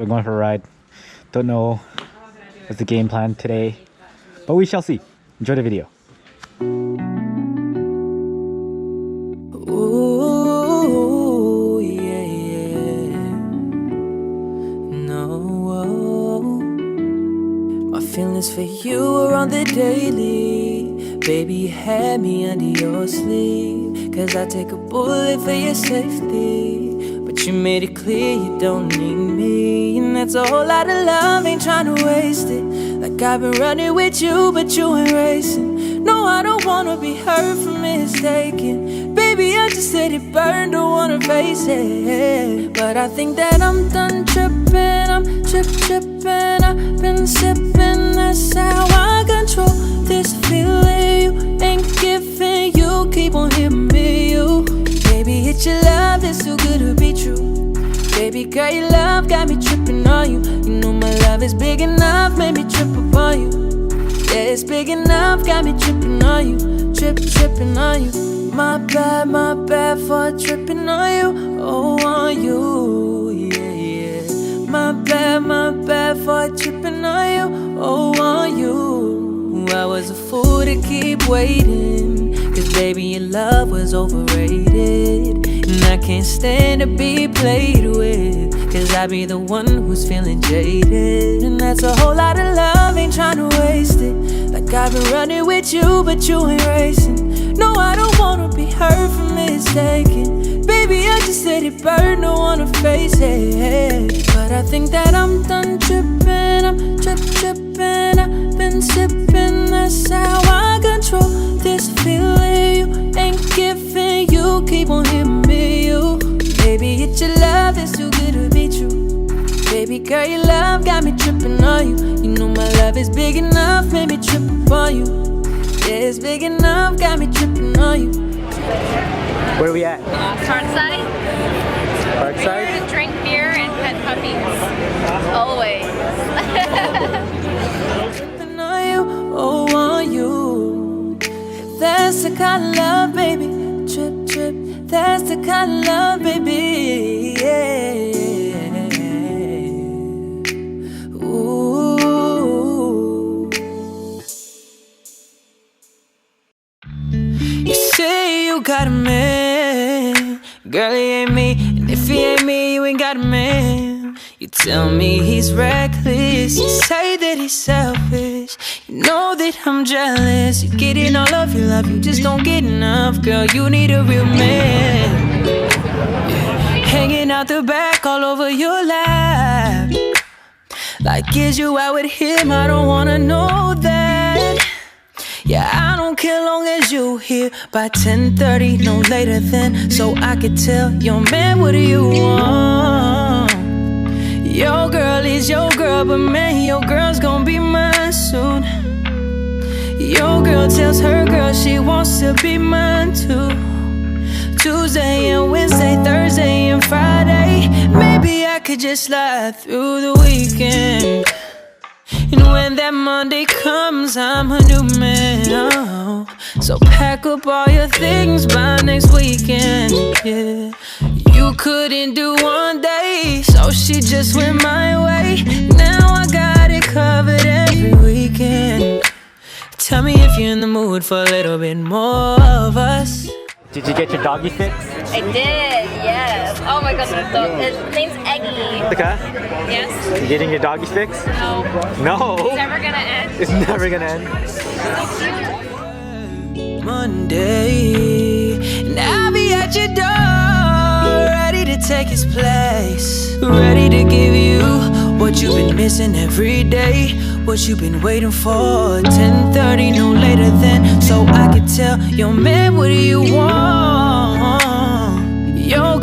We're going for a ride. Don't know what's the game plan today, but we shall see. Enjoy the video. Ooh, yeah, yeah. No, my feelings for you are on the daily. Baby, you had me under your sleeve. Cause I take a bullet for your safety. But you made it clear you don't need me. And that's a whole lot of love, ain't tryna waste it. Like I've been running with you, but you ain't racing. No, I don't wanna be hurt for mistaken. Baby, I just said it burned, don't wanna face it. But I think that I'm done tripping. I'm tripping. I've been sipping, that's how I control this feeling you ain't giving. You keep on hitting me, you. Baby, it's your love that's too good to be true. Baby girl, your love got me tripping on you. You know my love is big enough, made me trip upon you. Yeah, it's big enough, got me tripping on you. Tripping on you. My bad for tripping on you. Oh, on you, yeah, yeah. My bad for tripping on you. Oh, on you. I was a fool to keep waiting. Cause baby, your love was overrated. And I can't stand to be played with. Cause I be the one who's feeling jaded. And that's a whole lot of love, ain't tryna waste it. Like I've been running with you, but you ain't racing. No, I don't wanna be hurt for mistaken. Baby, I just said it burned, don't wanna face it. But I think that I'm done tripping. I'm tripping. I've been sipping, that's how I control this feeling you ain't giving. You keep on hitting me, you. Baby, it's your love that's too good to be true. Baby girl, your love got me tripping on you. You know my love is big enough, made me trip upon you. Yeah, it's big enough, got me tripping on you. Where are we at? Parkside. Parkside? Here to drink beer and pet puppies. Always. Tripping on you, oh on you. That's the kind of love, baby. Trip. That's the kind of love, baby. Yeah. Ooh. You say you got a man, girl, he ain't me. And if he ain't me, you ain't got a man. You tell me he's reckless, you say that he's selfish. You know that I'm jealous. You get in all of your love, you just don't get enough. Girl, you need a real man. Yeah. Hanging out the back all over your lap. Like, is you out with him? I don't wanna know that. Yeah, I don't care long as you here by 10:30, no later than. So I could tell your man, what do you want? Your girl is your girl, but man, your girl's gonna be mine soon. Your girl tells her girl she wants to be mine too. Tuesday and Wednesday, Thursday and Friday. Maybe I could just slide through the weekend. And when that Monday comes, I'm a new man, oh. So pack up all your things by next weekend, yeah. You couldn't do one day, so she just went my way. Now I got it covered every weekend. Tell me if you're in the mood for a little bit more of us. Did you get your doggy fix? I did, yes. Oh my gosh, his name's Eggy. Jessica? Yes? You getting your doggy fix? No. No. It's never gonna end. It's never gonna end. Monday, and I'll be at your door, ready to take his place, ready to give you what you've been missing every day, what you've been waiting for. 10:30, no later than, so I could tell your man, what do you want? Your